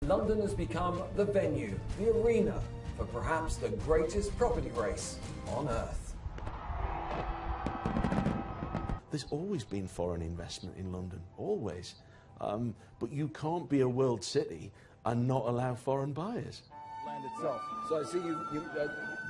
London has become the venue, the arena, for perhaps the greatest property race on earth. There's always been foreign investment in London, always. But you can't be a world city and not allow foreign buyers. Land itself. So I see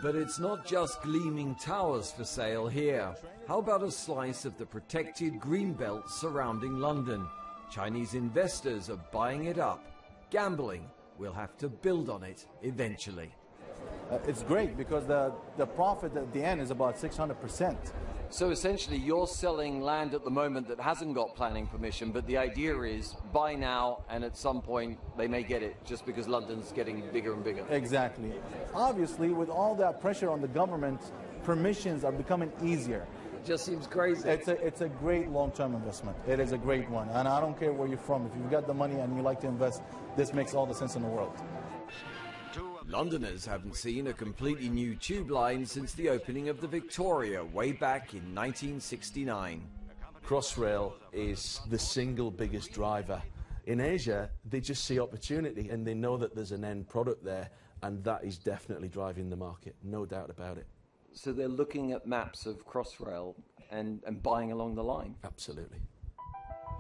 but it's not just gleaming towers for sale here. How about a slice of the protected green belt surrounding London? Chinese investors are buying it up. Gambling will have to build on it eventually. It's great because the profit at the end is about 600%. So essentially you're selling land at the moment that hasn't got planning permission, but the idea is buy now and at some point they may get it just because London's getting bigger and bigger. Exactly. Obviously, with all that pressure on the government, permissions are becoming easier. It just seems crazy. It's a great long-term investment. It is a great one. And I don't care where you're from. If you've got the money and you like to invest, this makes all the sense in the world. Londoners haven't seen a completely new tube line since the opening of the Victoria way back in 1969. Crossrail is the single biggest driver. In Asia, they just see opportunity and they know that there's an end product there, and that is definitely driving the market, no doubt about it. So they're looking at maps of Crossrail and buying along the line? Absolutely.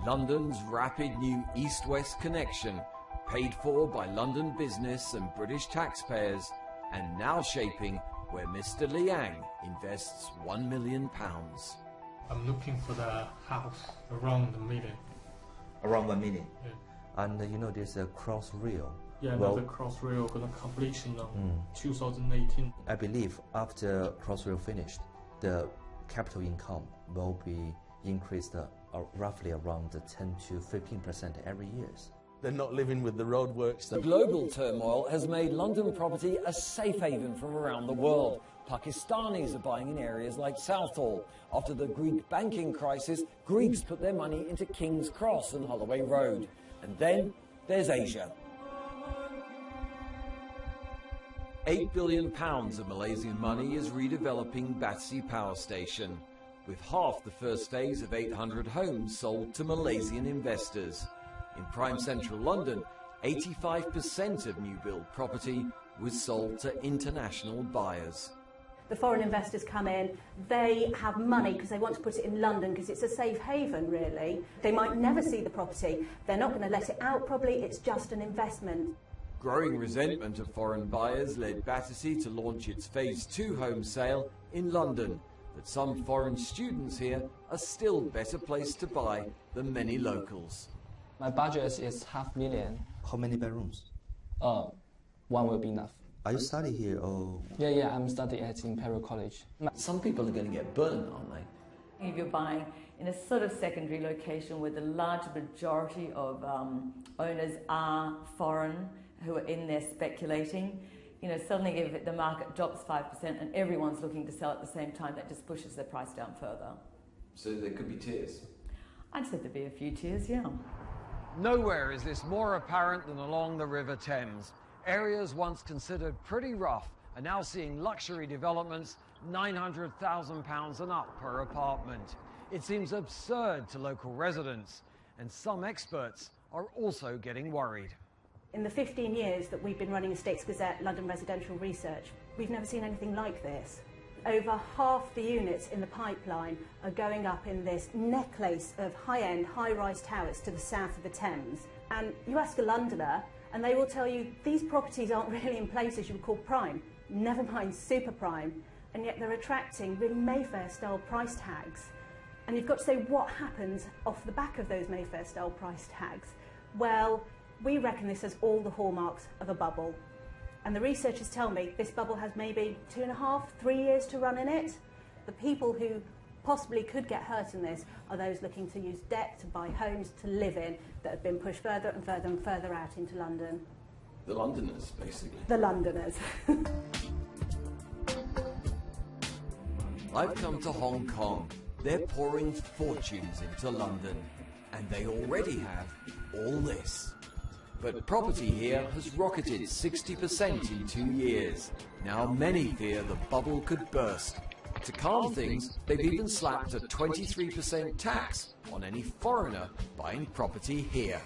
London's rapid new east-west connection, paid for by London business and British taxpayers, and now shaping where Mr. Liang invests £1 million. I'm looking for the house around the million. Around 1 million. Yeah. And you know there's a Crossrail. Yeah, there's a Crossrail going to completion on 2018. I believe after Crossrail finished, the capital income will be increased roughly around 10 to 15% every year. They're not living with the roadworks. The global turmoil has made London property a safe haven from around the world. Pakistanis are buying in areas like Southall. After the Greek banking crisis, Greeks put their money into King's Cross and Holloway Road. And then there's Asia. £8 billion of Malaysian money is redeveloping Battersea Power Station, with half the first phase of 800 homes sold to Malaysian investors. In prime central London, 85% of new build property was sold to international buyers. The foreign investors come in, they have money because they want to put it in London because it's a safe haven, really. They might never see the property, they're not going to let it out probably, it's just an investment. Growing resentment of foreign buyers led Battersea to launch its Phase 2 home sale in London, but some foreign students here are still better placed to buy than many locals. My budget is $500,000. How many bedrooms? One will be enough. Are you studying here or? Yeah, I'm studying at Imperial College. Some people are going to get burned, aren't they? If you're buying in a sort of secondary location where the large majority of owners are foreign, who are in there speculating, you know, suddenly if the market drops 5% and everyone's looking to sell at the same time, that just pushes the price down further. So there could be tears? I'd say there'd be a few tears, yeah. Nowhere is this more apparent than along the River Thames. Areas once considered pretty rough are now seeing luxury developments £900,000 and up per apartment. It seems absurd to local residents, and some experts are also getting worried. In the 15 years that we've been running Estates Gazette London Residential Research, we've never seen anything like this. Over half the units in the pipeline are going up in this necklace of high-end, high-rise towers to the south of the Thames. And you ask a Londoner, and they will tell you these properties aren't really in places you would call prime, never mind super prime, and yet they're attracting really Mayfair-style price tags. And you've got to say, what happens off the back of those Mayfair-style price tags? Well, we reckon this has all the hallmarks of a bubble. And the researchers tell me this bubble has maybe 2.5, 3 years to run in it. The people who possibly could get hurt in this are those looking to use debt to buy homes to live in that have been pushed further and further and further out into London. The Londoners, basically. The Londoners. I've come to Hong Kong. They're pouring fortunes into London, and they already have all this. But property here has rocketed 60% in 2 years. Now many fear the bubble could burst. To calm things, they've even slapped a 23% tax on any foreigner buying property here.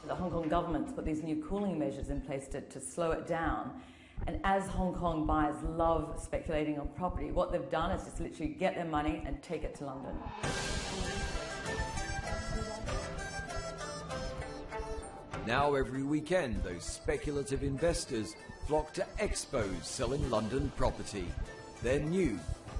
The Hong Kong government's put these new cooling measures in place to slow it down. And as Hong Kong buyers love speculating on property, what they've done is just literally get their money and take it to London. Now every weekend, those speculative investors flock to expos selling London property. Their new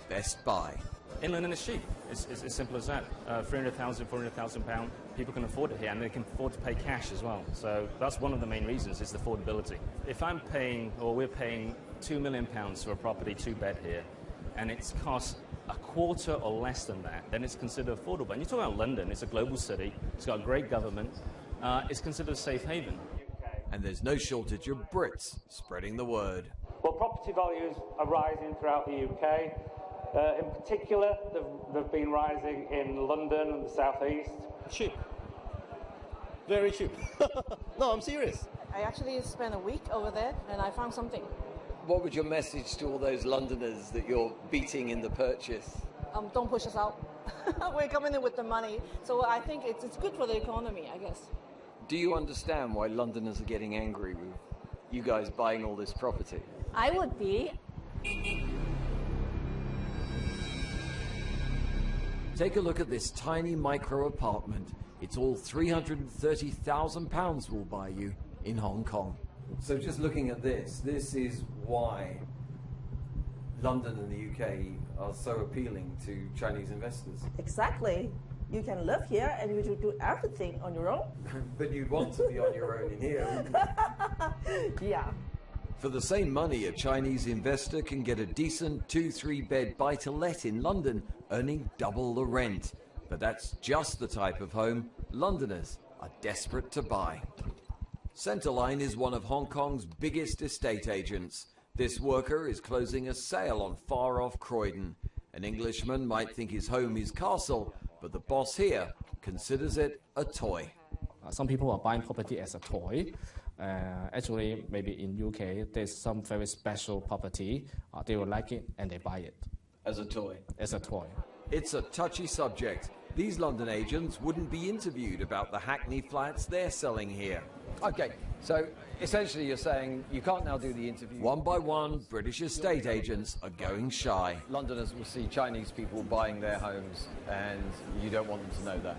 best buy. In London it's cheap. It's as simple as that. 300,000, 400,000 pounds, people can afford it here, and they can afford to pay cash as well. So that's one of the main reasons, is the affordability. If I'm paying, or we're paying £2 million for a property, 2-bed here, and it's cost a quarter or less than that, then it's considered affordable. And you're talking about London, it's a global city, it's got a great government, it's considered a safe haven. And there's no shortage of Brits spreading the word. Well, property values are rising throughout the UK. In particular, they've been rising in London and the South East. Cheap. Very cheap. No, I'm serious. I actually spent a week over there and I found something. What would your message to all those Londoners that you're beating in the purchase? Don't push us out. We're coming in with the money. So I think it's good for the economy, I guess. Do you understand why Londoners are getting angry with you guys buying all this property? I would be. Take a look at this tiny micro apartment. It's all £330,000 will buy you in Hong Kong. So just looking at this is why London and the UK are so appealing to Chinese investors. Exactly. You can live here and you do everything on your own. But you'd want to be on your own in here. Yeah. For the same money, a Chinese investor can get a decent 2-3-bed buy-to-let in London, earning double the rent. But that's just the type of home Londoners are desperate to buy. Centreline is one of Hong Kong's biggest estate agents. This worker is closing a sale on far-off Croydon. An Englishman might think his home is castle, but the boss here considers it a toy. Some people are buying property as a toy. Actually, maybe in UK, there's some very special property. They will like it and they buy it. As a toy? As a toy. It's a touchy subject. These London agents wouldn't be interviewed about the Hackney flats they're selling here. Okay, so essentially you're saying you can't now do the interview. One by one, British estate agents are going shy. Londoners will see Chinese people buying their homes, and you don't want them to know that.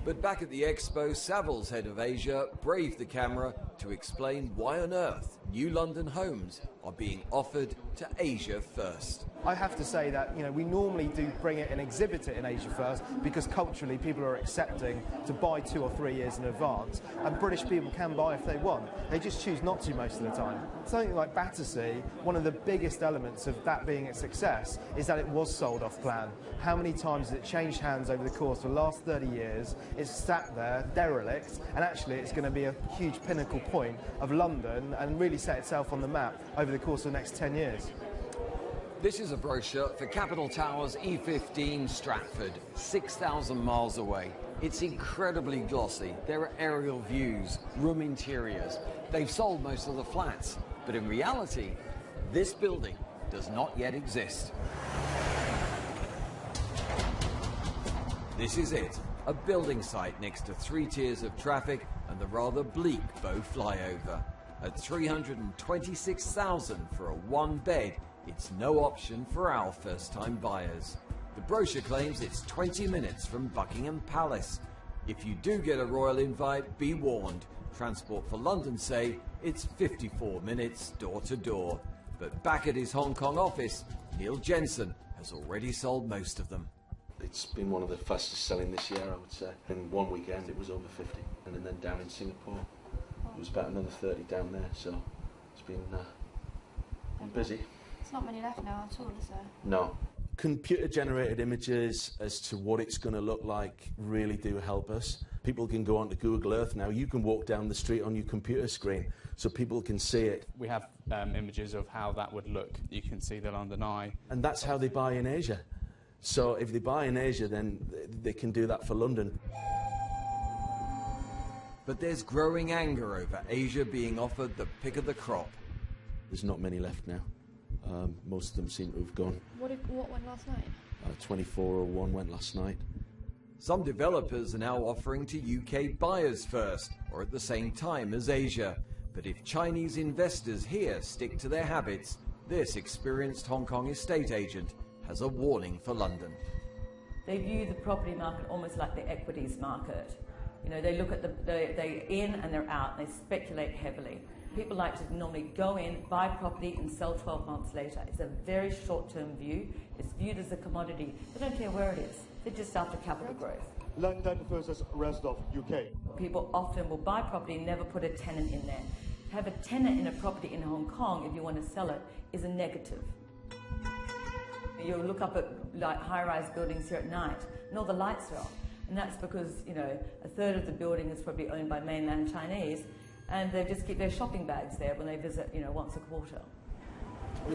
But back at the expo, Savills head of Asia braved the camera to explain why on earth new London homes are being offered to Asia first. I have to say that, we normally do bring it and exhibit it in Asia first because culturally people are accepting to buy 2 or 3 years in advance, and British people can buy if they want. They just choose not to most of the time. Something like Battersea, one of the biggest elements of that being a success is that it was sold off plan. How many times has it changed hands over the course of the last 30 years? It's sat there, derelict, and actually it's going to be a huge pinnacle point of London and really set itself on the map over the course of the next 10 years. This is a brochure for Capital Towers E15 Stratford, 6,000 miles away. It's incredibly glossy. There are aerial views, room interiors. They've sold most of the flats, but in reality, this building does not yet exist. This is it, a building site next to 3 tiers of traffic and the rather bleak Bow flyover. At $326,000 for a 1-bed, it's no option for our first-time buyers. The brochure claims it's 20 minutes from Buckingham Palace. If you do get a royal invite, be warned. Transport for London say it's 54 minutes door to door. But back at his Hong Kong office, Neil Jensen has already sold most of them. It's been one of the fastest selling this year, I would say. In one weekend it was over 50, and then down in Singapore it was about another 30 down there, so it's been busy. There's not many left now at all, is there? No. Computer-generated images as to what it's going to look like really do help us. People can go onto Google Earth now. You can walk down the street on your computer screen, so people can see it. We have images of how that would look. You can see the London Eye. And that's how they buy in Asia. So if they buy in Asia, then they can do that for London. But there's growing anger over Asia being offered the pick of the crop. There's not many left now. Most of them seem to have gone. What went last night? 2401 went last night. Some developers are now offering to UK buyers first, or at the same time as Asia. But if Chinese investors here stick to their habits, this experienced Hong Kong estate agent has a warning for London. They view the property market almost like the equities market. You know, they look at they're in and they're out, and they speculate heavily. People like to normally go in, buy property and sell 12 months later. It's a very short-term view. It's viewed as a commodity. They don't care where it is. They're just after capital growth. London versus rest of UK. People often will buy property and never put a tenant in there. To have a tenant in a property in Hong Kong, if you want to sell it, is a negative. You look up at like high-rise buildings here at night, and all the lights are off. And that's because, you know, a third of the building is probably owned by mainland Chinese, and they just keep their shopping bags there when they visit, you know, once a quarter.